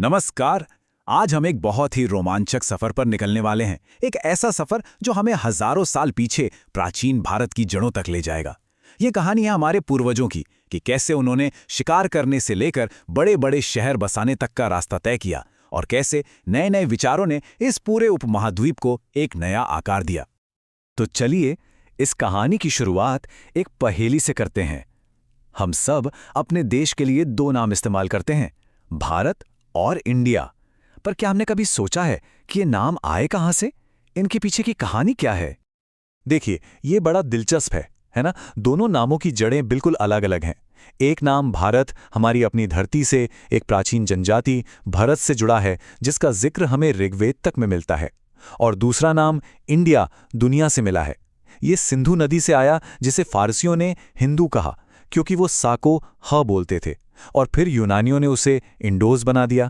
नमस्कार। आज हम एक बहुत ही रोमांचक सफर पर निकलने वाले हैं। एक ऐसा सफर जो हमें हजारों साल पीछे प्राचीन भारत की जड़ों तक ले जाएगा। ये कहानी है हमारे पूर्वजों की कि कैसे उन्होंने शिकार करने से लेकर बड़े बड़े शहर बसाने तक का रास्ता तय किया और कैसे नए नए विचारों ने इस पूरे उपमहाद्वीप को एक नया आकार दिया। तो चलिए इस कहानी की शुरुआत एक पहेली से करते हैं। हम सब अपने देश के लिए दो नाम इस्तेमाल करते हैं, भारत और इंडिया। पर क्या हमने कभी सोचा है कि ये नाम आए कहां से? इनके पीछे की कहानी क्या है? देखिए, ये बड़ा दिलचस्प है ना? दोनों नामों की जड़ें बिल्कुल अलग अलग हैं। एक नाम भारत हमारी अपनी धरती से, एक प्राचीन जनजाति भरत से जुड़ा है जिसका जिक्र हमें ऋग्वेद तक में मिलता है। और दूसरा नाम इंडिया दुनिया से मिला है। ये सिंधु नदी से आया जिसे फारसियों ने हिंदू कहा क्योंकि वो सा को ह बोलते थे, और फिर यूनानियों ने उसे इंडोज बना दिया।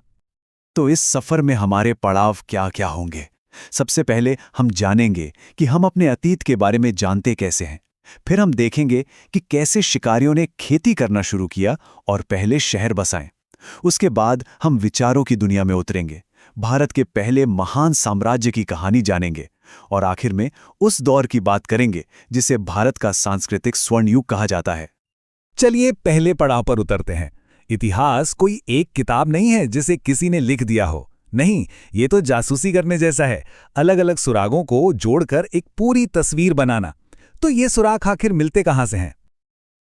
तो इस सफर में हमारे पड़ाव क्या क्या होंगे? सबसे पहले हम जानेंगे कि हम अपने अतीत के बारे में जानते कैसे हैं। फिर हम देखेंगे कि कैसे शिकारियों ने खेती करना शुरू किया और पहले शहर बसाएं। उसके बाद हम विचारों की दुनिया में उतरेंगे, भारत के पहले महान साम्राज्य की कहानी जानेंगे और आखिर में उस दौर की बात करेंगे जिसे भारत का सांस्कृतिक स्वर्ण युग कहा जाता है। चलिए पहले पड़ाव पर उतरते हैं। इतिहास कोई एक किताब नहीं है जिसे किसी ने लिख दिया हो। नहीं, ये तो जासूसी करने जैसा है, अलग अलग सुरागों को जोड़कर एक पूरी तस्वीर बनाना। तो ये सुराग आखिर मिलते कहां से हैं?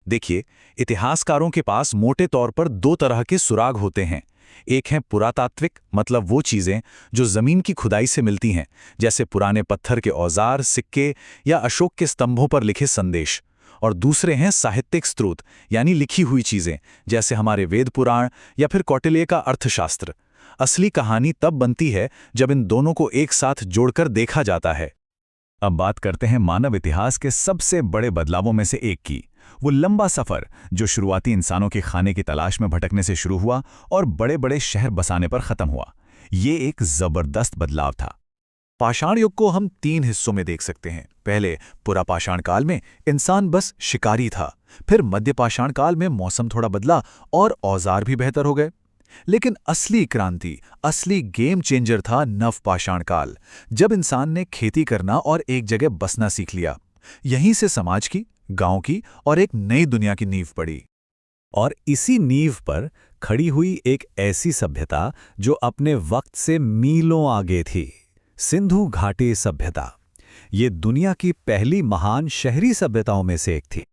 देखिए, इतिहासकारों के पास मोटे तौर पर दो तरह के सुराग होते हैं। एक है पुरातात्विक, मतलब वो चीजें जो जमीन की खुदाई से मिलती हैं, जैसे पुराने पत्थर के औजार, सिक्के या अशोक के स्तंभों पर लिखे संदेश। और दूसरे हैं साहित्यिक स्रोत, यानी लिखी हुई चीजें, जैसे हमारे वेद पुराण या फिर कौटिल्य का अर्थशास्त्र। असली कहानी तब बनती है जब इन दोनों को एक साथ जोड़कर देखा जाता है। अब बात करते हैं मानव इतिहास के सबसे बड़े बदलावों में से एक की। वो लंबा सफर जो शुरुआती इंसानों के खाने की तलाश में भटकने से शुरू हुआ और बड़े बड़े शहर बसाने पर खत्म हुआ। ये एक जबरदस्त बदलाव था। पाषाण युग को हम तीन हिस्सों में देख सकते हैं। पहले पुरापाषाण काल में इंसान बस शिकारी था। फिर मध्य पाषाण काल में मौसम थोड़ा बदला और औजार भी बेहतर हो गए। लेकिन असली क्रांति, असली गेम चेंजर था नवपाषाण काल, जब इंसान ने खेती करना और एक जगह बसना सीख लिया। यहीं से समाज की, गांव की और एक नई दुनिया की नींव पड़ी। और इसी नींव पर खड़ी हुई एक ऐसी सभ्यता जो अपने वक्त से मीलों आगे थी, सिंधु घाटी सभ्यता। ये दुनिया की पहली महान शहरी सभ्यताओं में से एक थी।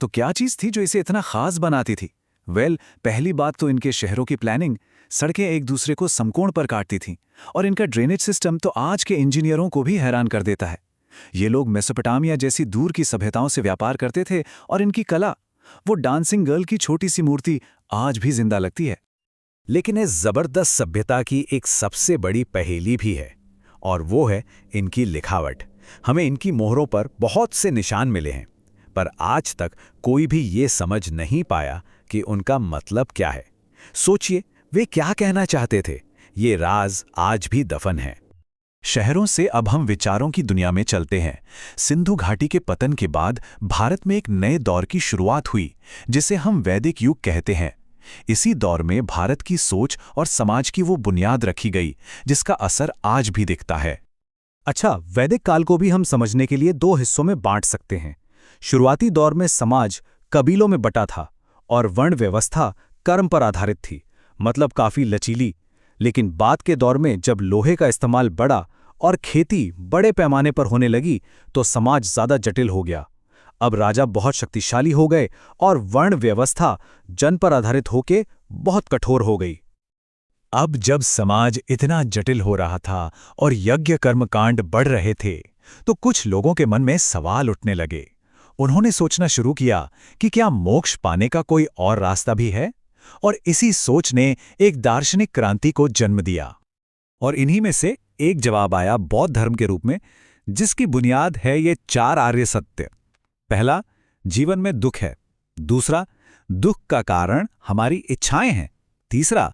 तो क्या चीज थी जो इसे इतना खास बनाती थी? पहली बात तो इनके शहरों की प्लानिंग। सड़कें एक दूसरे को समकोण पर काटती थीं और इनका ड्रेनेज सिस्टम तो आज के इंजीनियरों को भी हैरान कर देता है। ये लोग मेसोपोटामिया जैसी दूर की सभ्यताओं से व्यापार करते थे और इनकी कला, वो डांसिंग गर्ल की छोटी सी मूर्ति आज भी जिंदा लगती है। लेकिन इस जबरदस्त सभ्यता की एक सबसे बड़ी पहेली भी है, और वो है इनकी लिखावट। हमें इनकी मोहरों पर बहुत से निशान मिले हैं, पर आज तक कोई भी ये समझ नहीं पाया कि उनका मतलब क्या है। सोचिए, वे क्या कहना चाहते थे? ये राज आज भी दफन है। शहरों से अब हम विचारों की दुनिया में चलते हैं। सिंधु घाटी के पतन के बाद भारत में एक नए दौर की शुरुआत हुई, जिसे हम वैदिक युग कहते हैं। इसी दौर में भारत की सोच और समाज की वो बुनियाद रखी गई जिसका असर आज भी दिखता है। अच्छा, वैदिक काल को भी हम समझने के लिए दो हिस्सों में बांट सकते हैं। शुरुआती दौर में समाज कबीलों में बटा था और वर्ण व्यवस्था कर्म पर आधारित थी, मतलब काफी लचीली। लेकिन बाद के दौर में जब लोहे का इस्तेमाल बढ़ा और खेती बड़े पैमाने पर होने लगी, तो समाज ज्यादा जटिल हो गया। अब राजा बहुत शक्तिशाली हो गए और वर्ण व्यवस्था जन पर आधारित होकर बहुत कठोर हो गई। अब जब समाज इतना जटिल हो रहा था और यज्ञ कर्मकांड बढ़ रहे थे, तो कुछ लोगों के मन में सवाल उठने लगे। उन्होंने सोचना शुरू किया कि क्या मोक्ष पाने का कोई और रास्ता भी है? और इसी सोच ने एक दार्शनिक क्रांति को जन्म दिया। और इन्हीं में से एक जवाब आया बौद्ध धर्म के रूप में, जिसकी बुनियाद है ये 4 आर्य सत्य। पहला, जीवन में दुख है। दूसरा, दुख का कारण हमारी इच्छाएं हैं। तीसरा,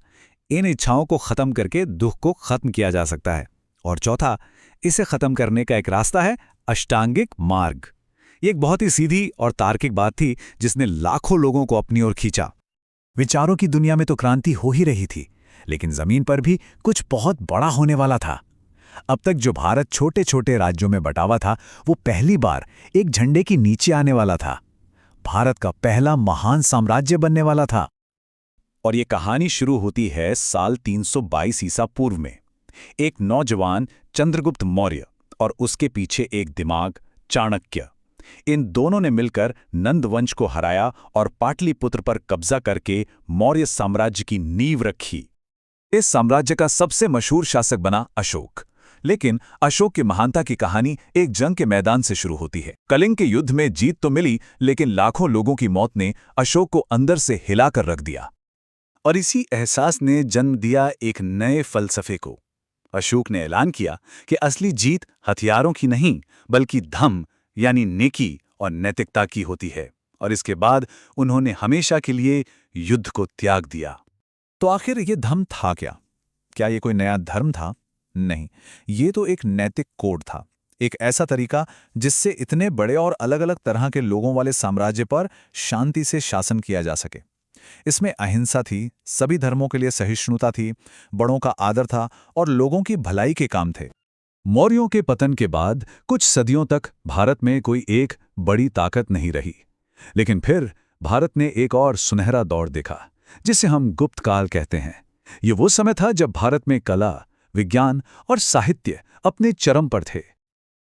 इन इच्छाओं को खत्म करके दुख को खत्म किया जा सकता है। और चौथा, इसे खत्म करने का एक रास्ता है, अष्टांगिक मार्ग। ये एक बहुत ही सीधी और तार्किक बात थी जिसने लाखों लोगों को अपनी ओर खींचा। विचारों की दुनिया में तो क्रांति हो ही रही थी, लेकिन जमीन पर भी कुछ बहुत बड़ा होने वाला था। अब तक जो भारत छोटे छोटे राज्यों में बटा हुआ था, वो पहली बार एक झंडे के नीचे आने वाला था। भारत का पहला महान साम्राज्य बनने वाला था। और ये कहानी शुरू होती है साल 322 ईसा पूर्व में। एक नौजवान चंद्रगुप्त मौर्य और उसके पीछे एक दिमाग चाणक्य, इन दोनों ने मिलकर नंद वंश को हराया और पाटलिपुत्र पर कब्जा करके मौर्य साम्राज्य की नींव रखी। इस साम्राज्य का सबसे मशहूर शासक बना अशोक। लेकिन अशोक की महानता की कहानी एक जंग के मैदान से शुरू होती है। कलिंग के युद्ध में जीत तो मिली, लेकिन लाखों लोगों की मौत ने अशोक को अंदर से हिलाकर रख दिया। और इसी एहसास ने जन्म दिया एक नए फलसफे को। अशोक ने ऐलान किया कि असली जीत हथियारों की नहीं, बल्कि धम्म यानी नेकी और नैतिकता की होती है। और इसके बाद उन्होंने हमेशा के लिए युद्ध को त्याग दिया। तो आखिर ये धम्म था क्या? क्या ये कोई नया धर्म था? नहीं, ये तो एक नैतिक कोड था। एक ऐसा तरीका जिससे इतने बड़े और अलग अलग तरह के लोगों वाले साम्राज्य पर शांति से शासन किया जा सके। इसमें अहिंसा थी, सभी धर्मों के लिए सहिष्णुता थी, बड़ों का आदर था और लोगों की भलाई के काम थे। मौर्यों के पतन के बाद कुछ सदियों तक भारत में कोई एक बड़ी ताकत नहीं रही। लेकिन फिर भारत ने एक और सुनहरा दौर देखा, जिसे हम गुप्त काल कहते हैं। ये वो समय था जब भारत में कला, विज्ञान और साहित्य अपने चरम पर थे।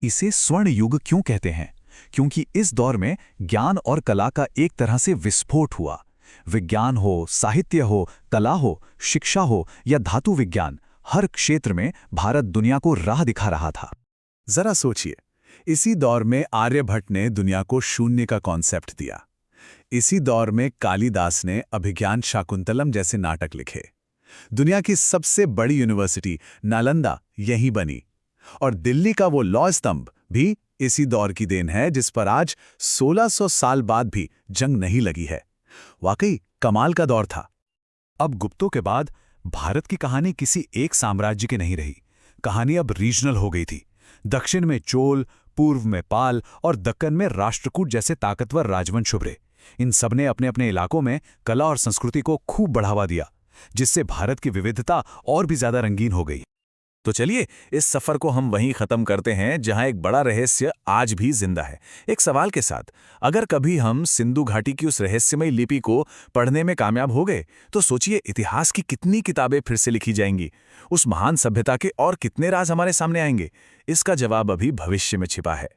इसे स्वर्ण युग क्यों कहते हैं? क्योंकि इस दौर में ज्ञान और कला का एक तरह से विस्फोट हुआ। विज्ञान हो, साहित्य हो, कला हो, शिक्षा हो या धातु विज्ञान, हर क्षेत्र में भारत दुनिया को राह दिखा रहा था। जरा सोचिए, इसी दौर में आर्यभट्ट ने दुनिया को शून्य का कॉन्सेप्ट दिया। इसी दौर में कालिदास ने अभिज्ञान शाकुंतलम जैसे नाटक लिखे। दुनिया की सबसे बड़ी यूनिवर्सिटी नालंदा यहीं बनी। और दिल्ली का वो लौ स्तंभ भी इसी दौर की देन है, जिस पर आज 1600 साल बाद भी जंग नहीं लगी है। वाकई कमाल का दौर था। अब गुप्तों के बाद भारत की कहानी किसी एक साम्राज्य की नहीं रही। कहानी अब रीजनल हो गई थी। दक्षिण में चोल, पूर्व में पाल और दक्कन में राष्ट्रकूट जैसे ताकतवर राजवंश उभरे। इन सबने अपने अपने इलाकों में कला और संस्कृति को खूब बढ़ावा दिया, जिससे भारत की विविधता और भी ज्यादा रंगीन हो गई। तो चलिए इस सफर को हम वहीं खत्म करते हैं जहां एक बड़ा रहस्य आज भी जिंदा है, एक सवाल के साथ। अगर कभी हम सिंधु घाटी की उस रहस्यमयी लिपि को पढ़ने में कामयाब हो गए, तो सोचिए इतिहास की कितनी किताबें फिर से लिखी जाएंगी। उस महान सभ्यता के और कितने राज हमारे सामने आएंगे। इसका जवाब अभी भविष्य में छिपा है।